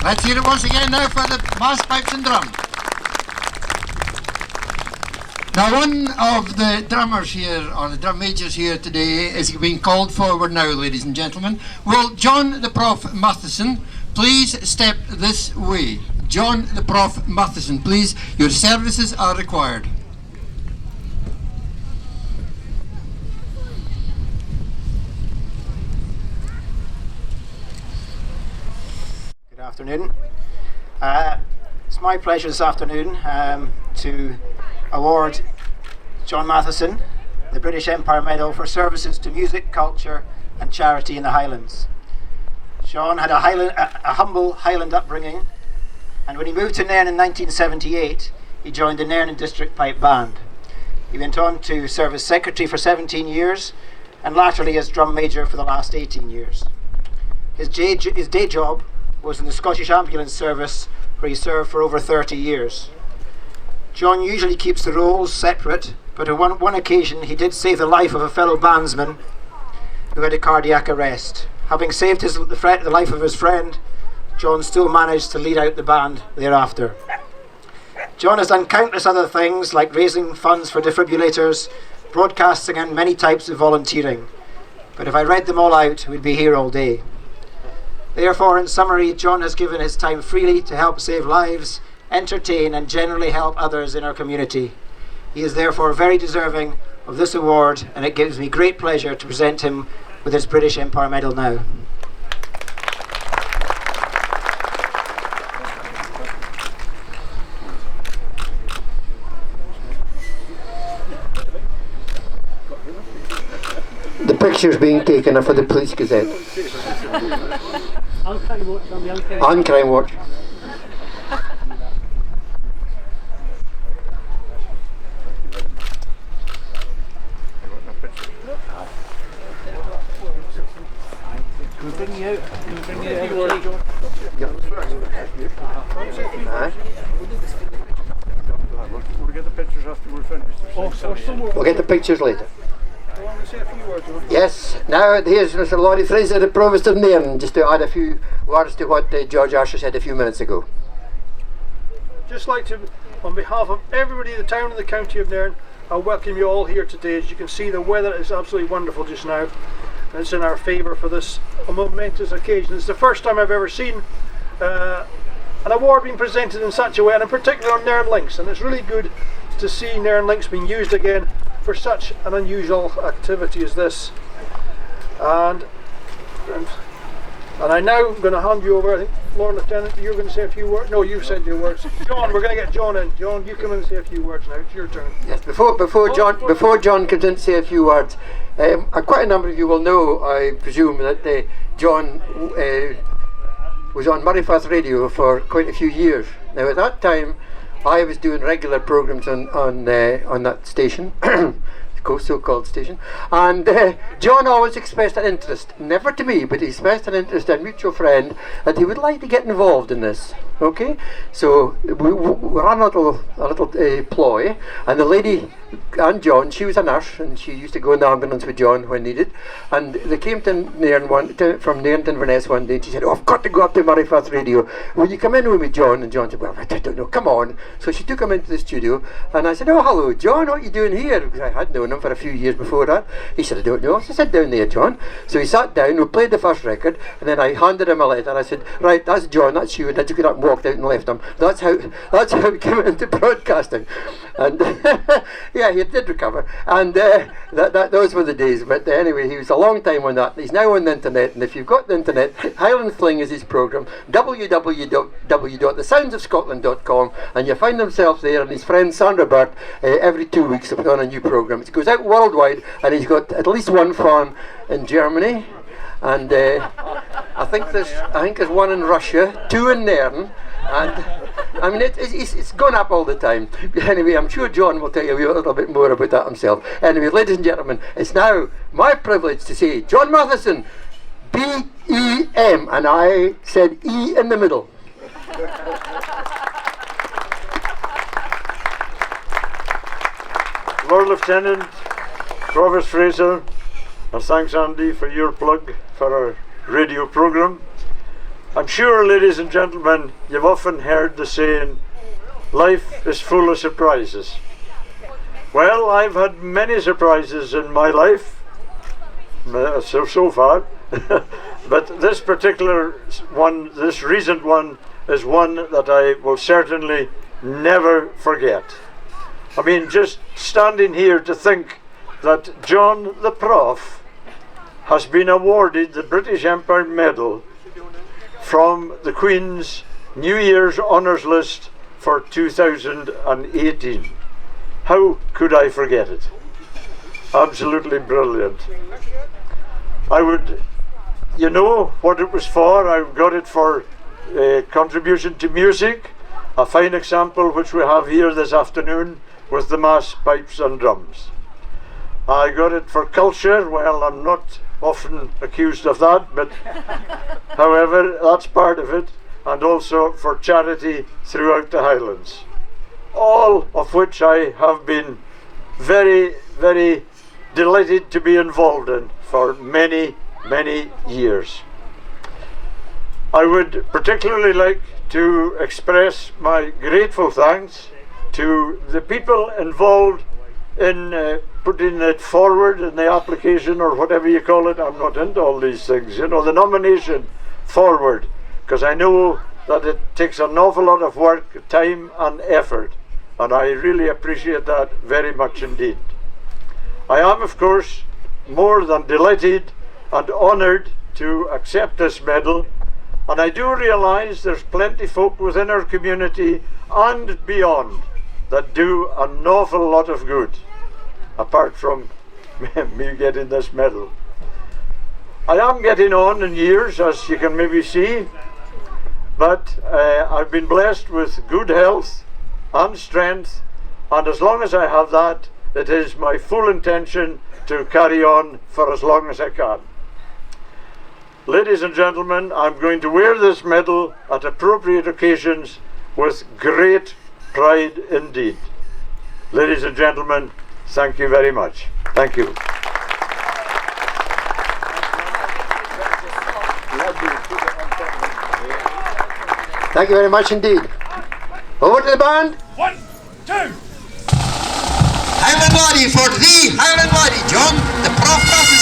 Let's hear it once again now for the bass, pipes and drum. Now one of the drummers here, or the drum majors here today, is being called forward now, ladies and gentlemen. Will John the Prof Matheson please step this way? John the Prof Matheson, please, your services are required. Good afternoon. It's my pleasure this afternoon to award John Matheson the British Empire Medal for services to music, culture and charity in the Highlands. John had a humble Highland upbringing, and when he moved to Nairn in 1978, he joined the Nairn District Pipe Band. He went on to serve as secretary for 17 years and latterly as drum major for the last 18 years. His day job was in the Scottish Ambulance Service, where he served for over 30 years. John usually keeps the roles separate, but on one occasion he did save the life of a fellow bandsman who had a cardiac arrest. Having saved the life of his friend, John still managed to lead out the band thereafter. John has done countless other things like raising funds for defibrillators, broadcasting and many types of volunteering. But if I read them all out, we'd be here all day. Therefore, in summary, John has given his time freely to help save lives, entertain and generally help others in our community. He is therefore very deserving of this award, and it gives me great pleasure to present him with his British Empire Medal now. The pictures being taken are for the Police Gazette. On Crime Watch, On Crime Watch. Can we bring you out? Can we bring you out? We'll get the pictures after we're finished. We'll get the pictures later. Yes, now here's Mr. Laurie Fraser, the Provost of Nairn, just to add a few words to what George Asher said a few minutes ago. Just like to, on behalf of everybody in the town and the county of Nairn, I welcome you all here today. As you can see, the weather is absolutely wonderful just now, and it's in our favour for this momentous occasion. It's the first time I've ever seen an award being presented in such a way, and in particular on Nairn Links, and it's really good to see Nairn Links being used again for such an unusual activity as this. And I'm now going to hand you over. I think, Lord Lieutenant, you're going to say a few words. No, you've said your words. John, we're going to get John in. John, you come in and say a few words now. It's your turn. Yes, before John comes in to say a few words, quite a number of you will know, I presume, that John was on Murrayfirth Radio for quite a few years. Now, at that time, I was doing regular programmes on that station, so-called station, and John always expressed an interest, never to me, but he expressed an interest, a mutual friend, that he would like to get involved in this. Okay, so we ran a little ploy, and the lady and John, she was a nurse, and she used to go in the ambulance with John when needed, and they came to Nairn from Nairn to Inverness one day, and she said, "Oh, I've got to go up to Murrayfirth Radio. Will you come in with me, John?" And John said, "Well, I don't know, come on." So she took him into the studio, and I said, "Oh, hello, John, what are you doing here?" Because I had known him for a few years before that. He said, "I don't know." So I said, "Down there, John." So he sat down, we played the first record, and then I handed him a letter, and I said, "Right, that's John, that's you," and I took it up and walked out and left him. That's how we came into broadcasting. And yeah, he did recover, and those were the days. But anyway, he was a long time on that. He's now on the internet, and if you've got the internet, Highland Fling is his programme, www.thesoundsofscotland.com, and you find himself there, and his friend Sandra Burt every 2 weeks put on a new programme. It goes out worldwide, and he's got at least one fan in Germany, and I think there's one in Russia, 2 in Nairn, and I mean it's gone up all the time. Anyway, I'm sure John will tell you a little bit more about that himself. Anyway, ladies and gentlemen, it's now my privilege to say John Matheson BEM, and I said E in the middle. Lord Lieutenant, Provost Fraser, and thanks Andy for your plug for our radio programme. I'm sure, ladies and gentlemen, you've often heard the saying, life is full of surprises. Well, I've had many surprises in my life, so far, but this particular one, this recent one, is one that I will certainly never forget. I mean, just standing here to think that John the Prof has been awarded the British Empire Medal from the Queen's New Year's Honours List for 2018. How could I forget it? Absolutely brilliant. I would, you know what it was for. I got it for contribution to music, a fine example which we have here this afternoon with the mass pipes and drums. I got it for culture. Well, I'm not often accused of that, but however, that's part of it, and also for charity throughout the Highlands. All of which I have been very, very delighted to be involved in for many, many years. I would particularly like to express my grateful thanks to the people involved in putting it forward in the application, or whatever you call it. I'm not into all these things, you know, the nomination forward, because I know that it takes an awful lot of work, time and effort, and I really appreciate that very much indeed. I am, of course, more than delighted and honoured to accept this medal, and I do realise there's plenty folk within our community and beyond that do an awful lot of good, apart from me getting this medal. I am getting on in years, as you can maybe see, but I've been blessed with good health and strength, and as long as I have that, it is my full intention to carry on for as long as I can. Ladies and gentlemen, I'm going to wear this medal at appropriate occasions with great pride indeed. Ladies and gentlemen, thank you very much. Thank you. Thank you very much indeed. Over to the band. 1, 2. Highland Laddie for the Highland Laddie, John the Prof.